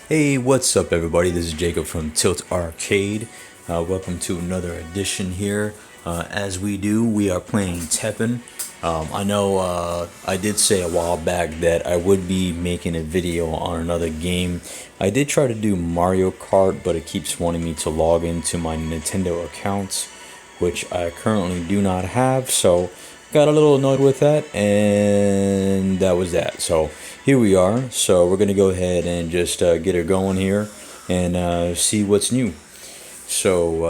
Hey, what's up, everybody? This is Jacob from Tilt Arcade. Welcome to another edition here. As we do, we are playing Teppen. I know I did say a while back that I would be making a video on another game. I did try to do Mario Kart, but it keeps wanting me to log into my Nintendo accounts, which I currently do not have. So got a little annoyed with that, and that was that. So here we are. So we're gonna go ahead and just get it going here and see what's new. So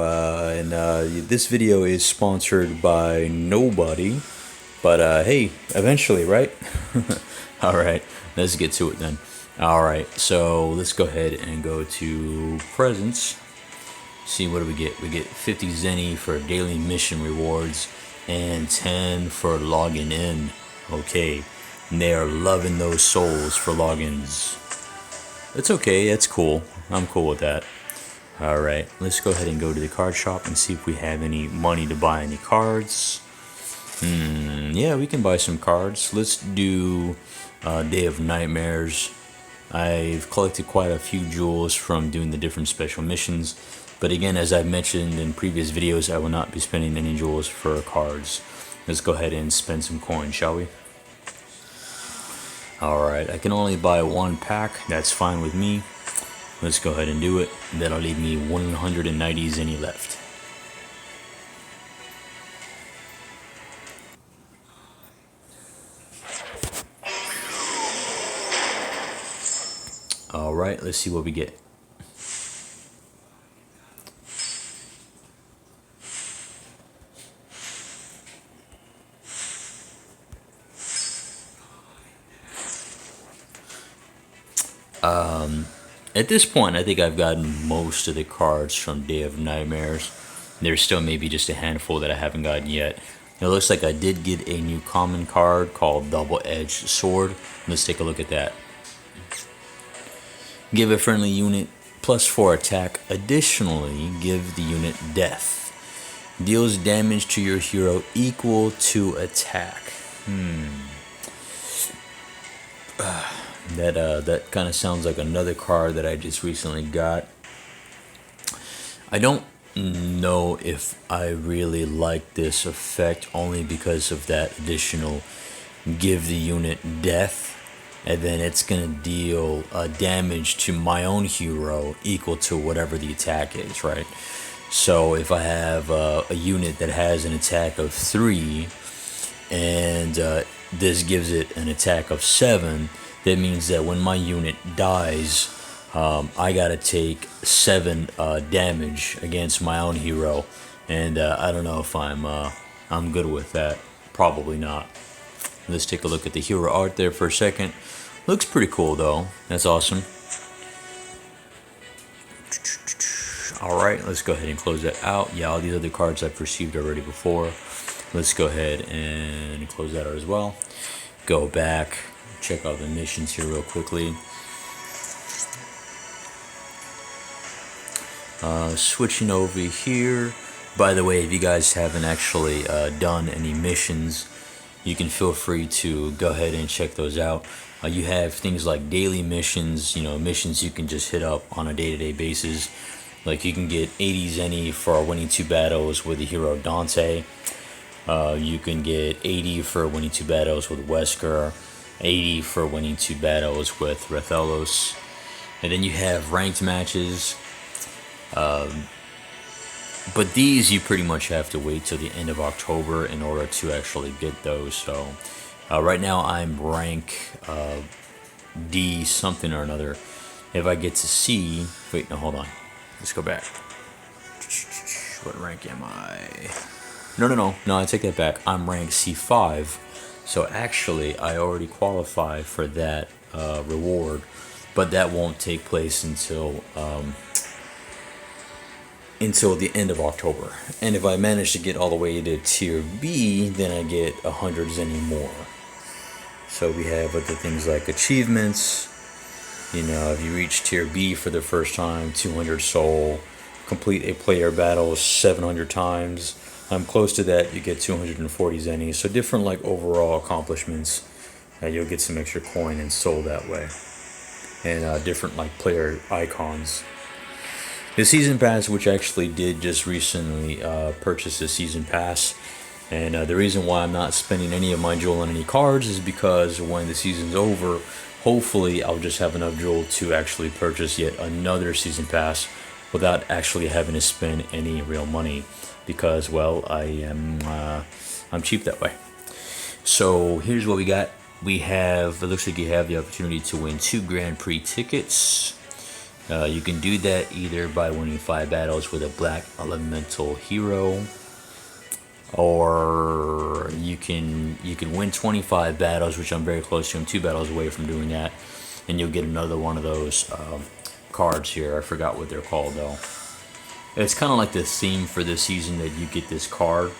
this video is sponsored by nobody, but hey, eventually, right? All right, let's get to it then. All right, so let's go ahead and go to presents. See, what do we get? We get 50 zenny for daily mission rewards and 10 for logging in. Okay, and they are loving those souls for logins. It's okay, it's cool. I'm cool with that. Alright, let's go ahead and go to the card shop and see if we have any money to buy any cards. Yeah, we can buy some cards. Let's do Day of Nightmares. I've collected quite a few jewels from doing the different special missions, but again, as I've mentioned in previous videos, I will not be spending any jewels for cards. Let's go ahead and spend some coins, shall we? Alright, I can only buy one pack, that's fine with me. Let's go ahead and do it. That'll leave me 190 zenny left. Alright, let's see what we get. At this point, I think I've gotten most of the cards from Day of Nightmares. There's still maybe just a handful that I haven't gotten yet. It looks like I did get a new common card called Double Edged Sword. Let's take a look at that. Give a friendly unit +4 attack. Additionally, give the unit death. Deals damage to your hero equal to attack. That kind of sounds like another card that I just recently got. I don't know if I really like this effect, only because of that additional give the unit death, and then it's gonna deal damage to my own hero equal to whatever the attack is, right? So if I have a unit that has an attack of 3 and this gives it an attack of 7, that means that when my unit dies, I gotta take 7 damage against my own hero, and I don't know if I'm good with that. Probably not. Let's take a look at the hero art there for a second. Looks pretty cool though. That's awesome. Alright, let's go ahead and close that out. Yeah, all these other cards I've received already before. Let's go ahead and close that out as well. Go back, check out the missions here real quickly. Switching over here. By the way, if you guys haven't actually done any missions, you can feel free to go ahead and check those out. You have things like daily missions, missions you can just hit up on a day-to-day basis. Like you can get 80 zenny for winning 2 battles with the hero Dante. You can get 80 for winning 2 battles with Wesker, 80 for winning 2 battles with Rathalos. And then you have ranked matches. But these you pretty much have to wait till the end of October in order to actually get those. So right now I'm rank D something or another. If I get to C, wait, no, hold on. Let's go back. What rank am I? No, I take that back. I'm ranked C5. So actually, I already qualify for that reward, but that won't take place until the end of October. And if I manage to get all the way to tier B, then I get 100 zenny more. So we have other things like achievements. If you reach tier B for the first time, 200 soul, complete a player battle 700 times. I'm close to that, you get 240 zenny. So different overall accomplishments. You'll get some extra coin and soul that way. and different like player icons. The season pass, which actually did just recently purchase the season pass, and the reason why I'm not spending any of my jewel on any cards is because when the season's over, hopefully I'll just have enough jewel to actually purchase yet another season pass without actually having to spend any real money, because well, I'm cheap that way. So here's what we got. We have, it looks like you have the opportunity to win 2 Grand Prix tickets. You can do that either by winning 5 battles with a black elemental hero, or you can win 25 battles, which I'm very close to. I'm 2 battles away from doing that, and you'll get another one of those cards here. I forgot what they're called though. It's kind of like the theme for this season that you get this card,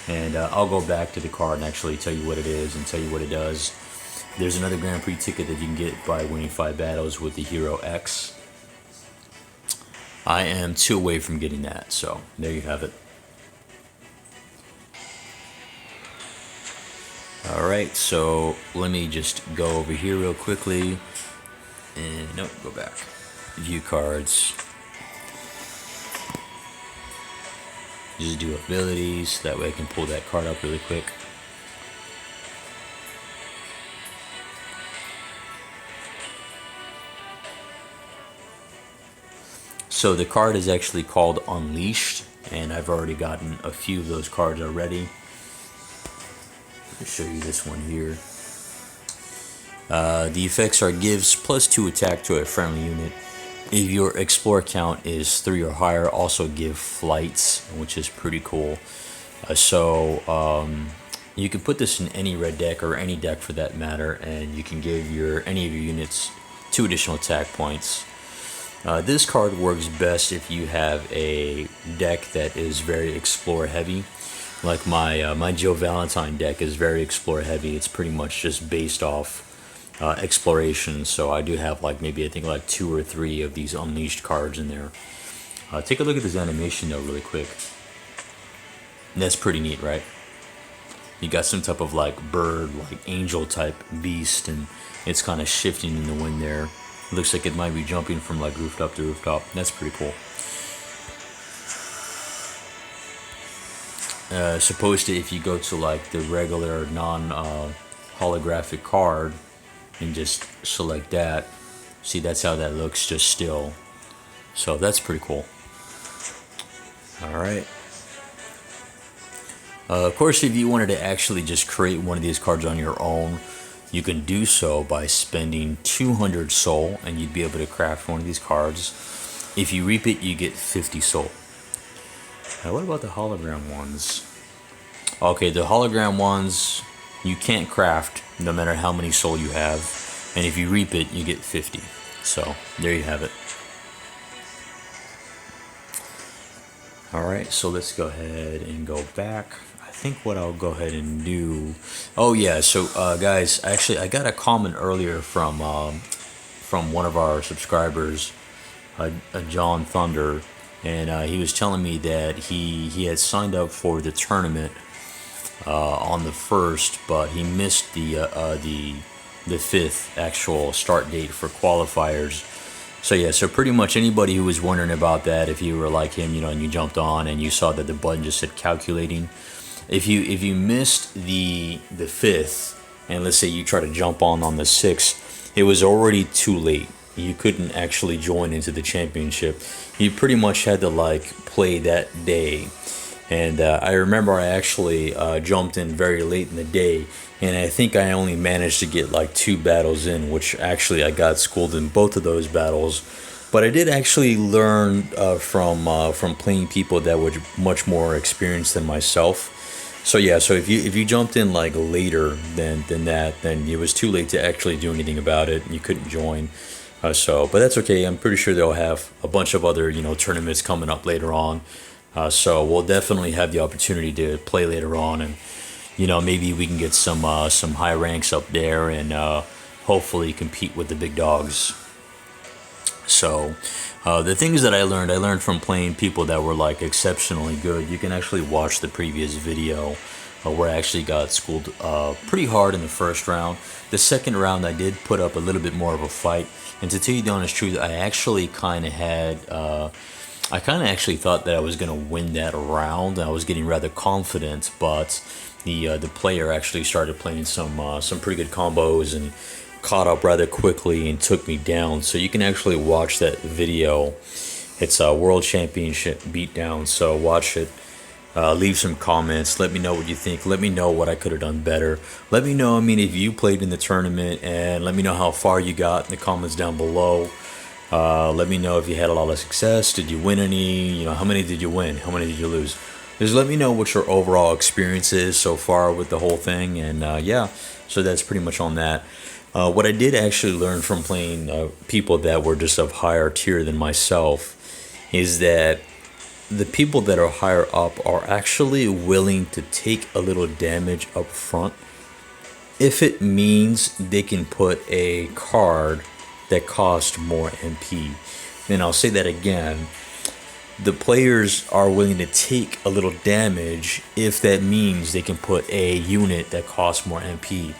and I'll go back to the card and actually tell you what it is and tell you what it does. There's another Grand Prix ticket that you can get by winning 5 battles with the hero X. I am 2 away from getting that, so there you have it. Alright, so let me just go over here real quickly. And nope, go back. View cards. Just do abilities, that way I can pull that card up really quick. So the card is actually called Unleashed, and I've already gotten a few of those cards already. I'll show you this one here. The effects are gives +2 attack to a friendly unit. If your explore count is 3 or higher, also give flights, which is pretty cool. You can put this in any red deck, or any deck for that matter, and you can give any of your units 2 additional attack points. This card works best if you have a deck that is very explore heavy. Like my Joe Valentine deck is very explore heavy. It's pretty much just based off exploration. So I do have like maybe I think like 2 or 3 of these Unleashed cards in there. Take a look at this animation though really quick. That's pretty neat, right? You got some type of like bird, like angel type beast, and it's kind of shifting in the wind there. Looks like it might be jumping from like rooftop to rooftop. That's pretty cool. Supposed to, if you go to like the regular non-holographic card and just select that, see that's how that looks just still. So that's pretty cool. Alright. Of course, if you wanted to actually just create one of these cards on your own, you can do so by spending 200 soul, and you'd be able to craft one of these cards. If you reap it, you get 50 soul. Now, what about the hologram ones? Okay, the hologram ones you can't craft no matter how many soul you have, and if you reap it, you get 50. So there you have it. Alright, so let's go ahead and go back. I think what I'll go ahead and do... Oh yeah, so guys, actually I got a comment earlier from one of our subscribers, John Thunder, and he was telling me that he had signed up for the tournament on the 1st, but he missed the 5th actual start date for qualifiers. So yeah, so pretty much anybody who was wondering about that, if you were like him, you know, and you jumped on and you saw that the button just said calculating, if you missed the 5th, and let's say you try to jump on the 6th, it was already too late. You couldn't actually join into the championship. You pretty much had to like play that day. And I remember I actually jumped in very late in the day, and I think I only managed to get like 2 battles in, which actually I got schooled in both of those battles. But I did actually learn from playing people that were much more experienced than myself. So yeah, so if you jumped in like later than that, then it was too late to actually do anything about it. You couldn't join. But that's okay. I'm pretty sure they'll have a bunch of other tournaments coming up later on. So we'll definitely have the opportunity to play later on, and maybe we can get some high ranks up there, and hopefully compete with the big dogs. So the things that I learned from playing people that were like exceptionally good. You can actually watch the previous video where I actually got schooled pretty hard in the first round. The second round, I did put up a little bit more of a fight, and to tell you the honest truth, I actually kind of had. I kind of actually thought that I was gonna win that round. I was getting rather confident, but the player actually started playing some pretty good combos and caught up rather quickly and took me down. So you can actually watch that video. It's a World Championship beatdown. So watch it. Leave some comments. Let me know what you think. Let me know what I could have done better. Let me know, I mean, if you played in the tournament, and let me know how far you got in the comments down below. Let me know if you had a lot of success. Did you win any? You know, how many did you win? How many did you lose? Just let me know what your overall experience is so far with the whole thing. And yeah, so that's pretty much on that. What I did actually learn from playing people that were just of higher tier than myself is that the people that are higher up are actually willing to take a little damage up front if it means they can put a card that costs more MP. And I'll say that again. The players are willing to take a little damage if that means they can put a unit that costs more MP.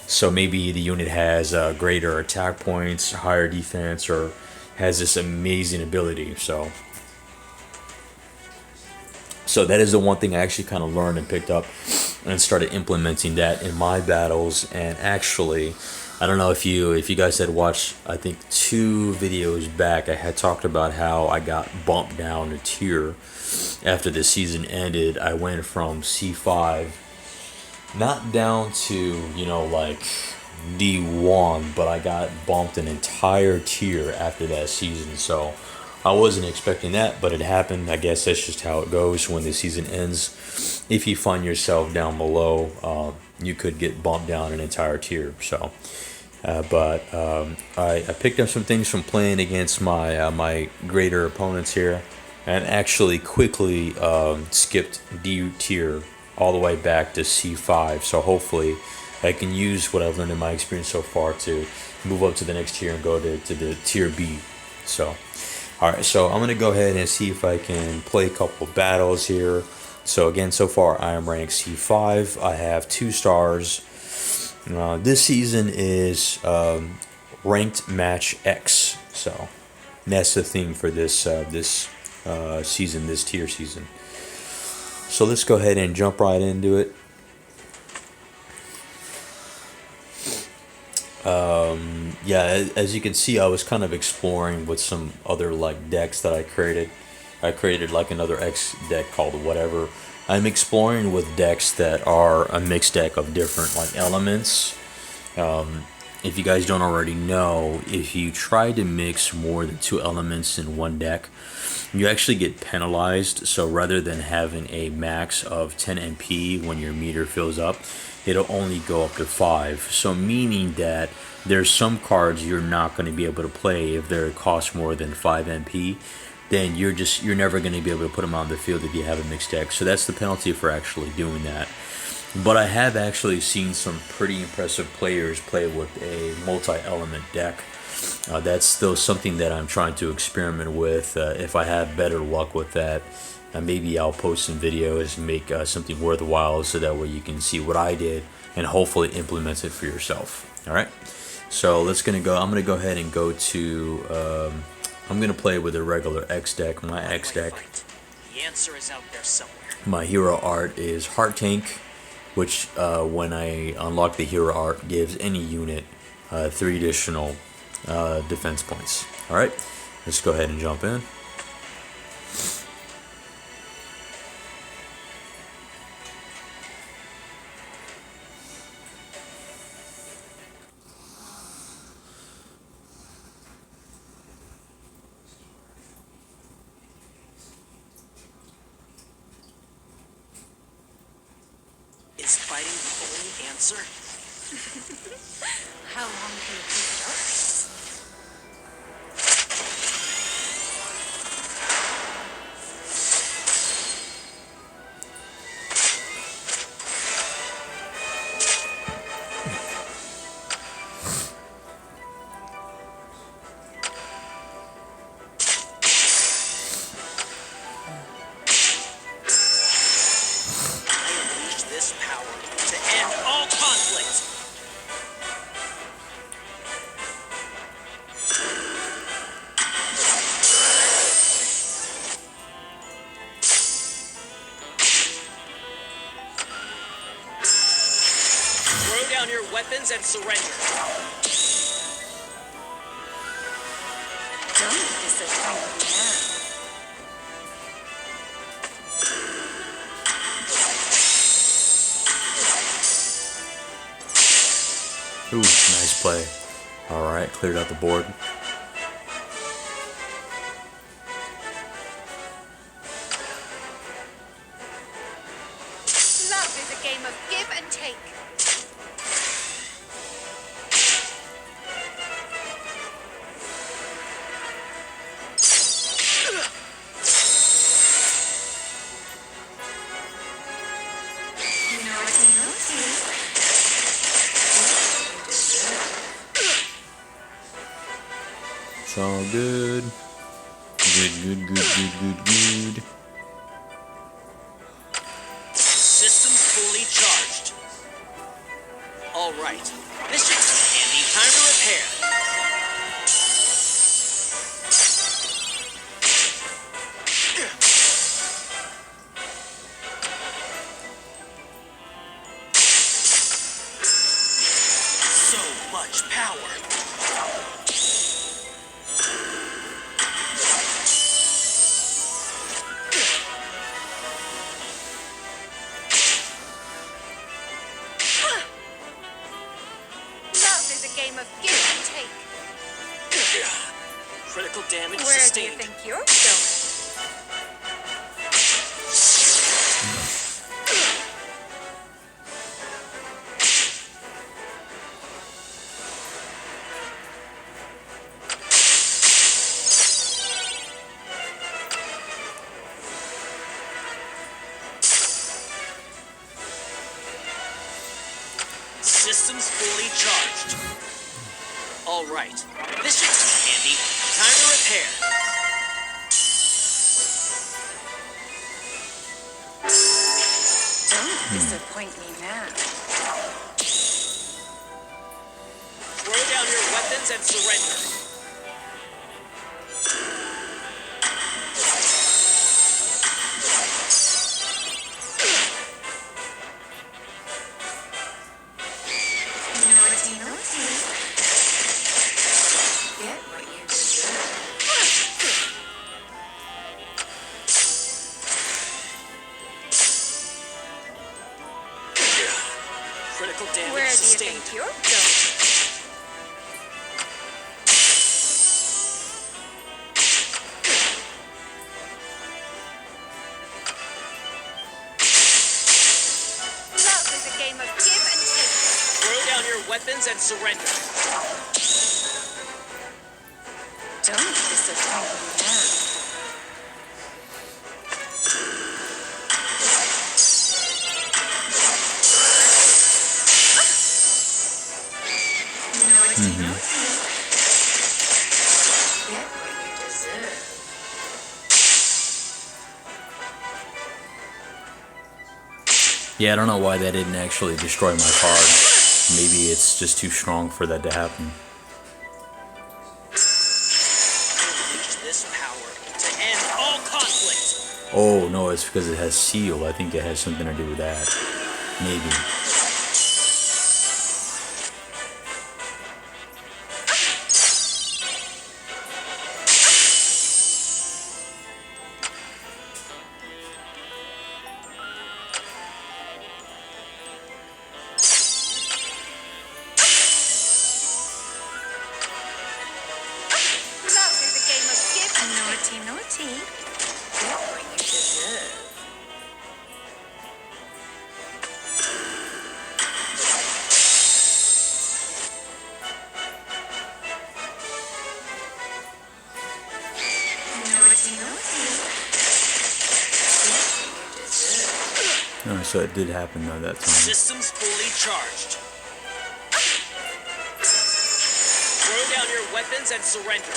So maybe the unit has greater attack points, higher defense, or has this amazing ability. So that is the one thing I actually kind of learned and picked up and started implementing that in my battles. And actually, I don't know if you guys had watched, I think 2 videos back, I had talked about how I got bumped down a tier after the season ended. I went from C5 not down to, you know, like D1, but I got bumped an entire tier after that season. So I wasn't expecting that, but it happened. I guess that's just how it goes when the season ends. If you find yourself down below, you could get bumped down an entire tier. So, I picked up some things from playing against my greater opponents here, and actually quickly skipped D tier all the way back to C5. So hopefully I can use what I've learned in my experience so far to move up to the next tier and go to the tier B. So. Alright, so I'm going to go ahead and see if I can play a couple of battles here. So again, so far I am ranked C5. I have 2 stars. This season is ranked match X. So that's the theme for this season, this tier season. So let's go ahead and jump right into it. Yeah, as you can see, I was kind of exploring with some other like decks that I created. I created like another X deck called whatever. I'm exploring with decks that are a mixed deck of different like elements. If you guys don't already know, if you try to mix more than 2 elements in one deck, you actually get penalized. So rather than having a max of 10 MP when your meter fills up, it'll only go up to 5. So meaning that there's some cards you're not going to be able to play if they cost more than 5 MP. Then you're never going to be able to put them on the field if you have a mixed deck. So that's the penalty for actually doing that. But I have actually seen some pretty impressive players play with a multi-element deck. That's still something that I'm trying to experiment with. If I have better luck with that, maybe I'll post some videos and make something worthwhile so that way you can see what I did and hopefully implement it for yourself. Alright, so I'm gonna go ahead and go to I'm gonna play with a regular X deck. My X deck, the answer is out there somewhere. My hero art is Heart Tank, which when I unlock the hero art gives any unit 3 additional defense points. Alright, let's go ahead and jump in. Is fighting the only answer? How long can you keep it up? This power. down your weapons and surrender. Don't disappoint me now. Ooh, nice play. All right, cleared out the board. Love is a game of give and take. Naughty, naughty. It's all good. Good. Systems fully charged. All right. This chick's handy. Time to repair. So much power. Love is a game of give and take. Critical damage Where do you sustained. think you're going? Systems fully charged. All right. This chick's handy. Time to repair. Don't disappoint me now. Throw down your weapons and surrender. Naughty, naughty. Get what you deserve. Critical damage Where do you sustained. think you're going? Love is a game of give and take. Throw down your weapons and surrender. Don't disappoint me now. Naughty, naughty. Get what you deserve. Yeah, I don't know why that didn't actually destroy my card. Maybe it's just too strong for that to happen. Use this power to end all conflict. Oh, no, it's because it has seal. I think it has something to do with that. Maybe. Love is a game of give and naughty, naughty. Get what you deserve. Naughty, naughty. Get what you deserve. No, so it did happen though that time. Systems fully charged. Throw down your weapons and surrender.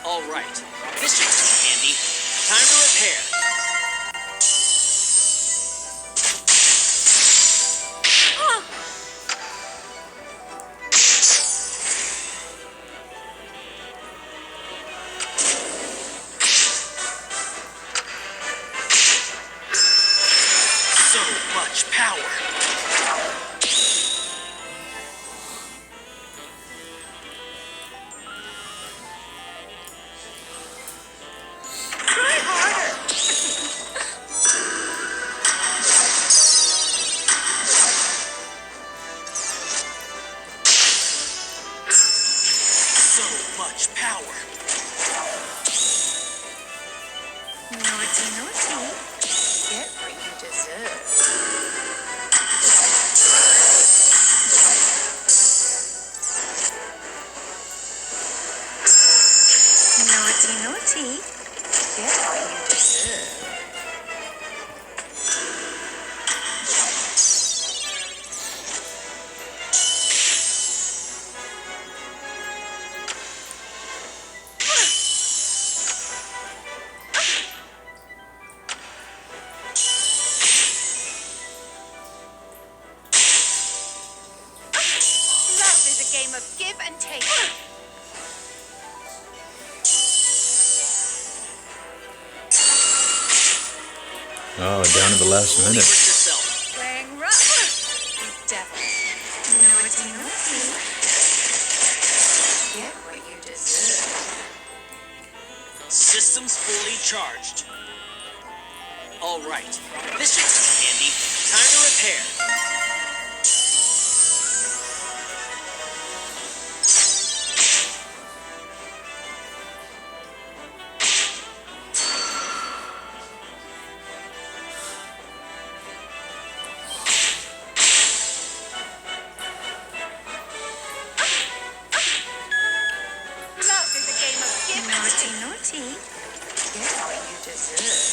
All right. This chick's handy. Time to repair. So much power. Try harder. So much power. Naughty, naughty. Get what you deserve. Naughty, naughty. Get what you deserve. Love is a game of give and take. Oh, down to the last Only minute. hurt yourself. Playing rough. You devil. Naughty, naughty. Get what you deserve. Systems fully charged. All right. This looks handy. Time to repair. Love is a game of give and take. Naughty, naughty. Get what you deserve.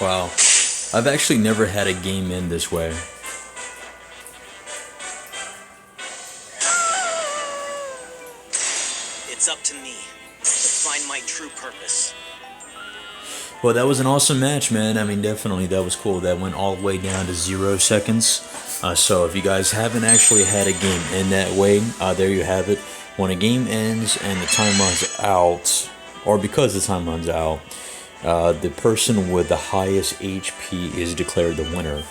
Wow. I've actually never had a game end this way. It's up to me to find my true purpose. Well, that was an awesome match, man. I mean, definitely, that was cool. That went all the way down to 0 seconds. So if you guys haven't actually had a game end that way, there you have it. When a game ends and the time runs out, or because the time runs out, the person with the highest HP is declared the winner.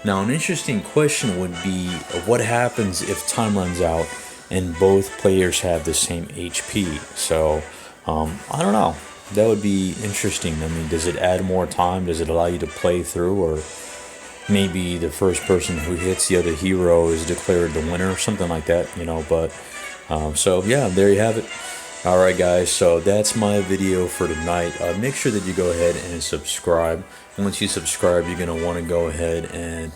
Now, an interesting question would be, what happens if time runs out and both players have the same HP? So, I don't know. That would be interesting. I mean, does it add more time? Does it allow you to play through? Or maybe the first person who hits the other hero is declared the winner, something like that, you know. But, so yeah, there you have it. Alright guys, so that's my video for tonight. Make sure that you go ahead and subscribe. Once you subscribe, you're going to want to go ahead and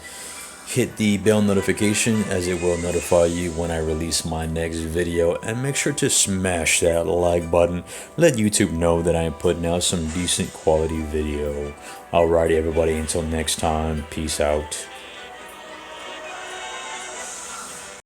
hit the bell notification, as it will notify you when I release my next video. And make sure to smash that like button. Let YouTube know that I am putting out some decent quality video. Alrighty everybody, until next time, peace out.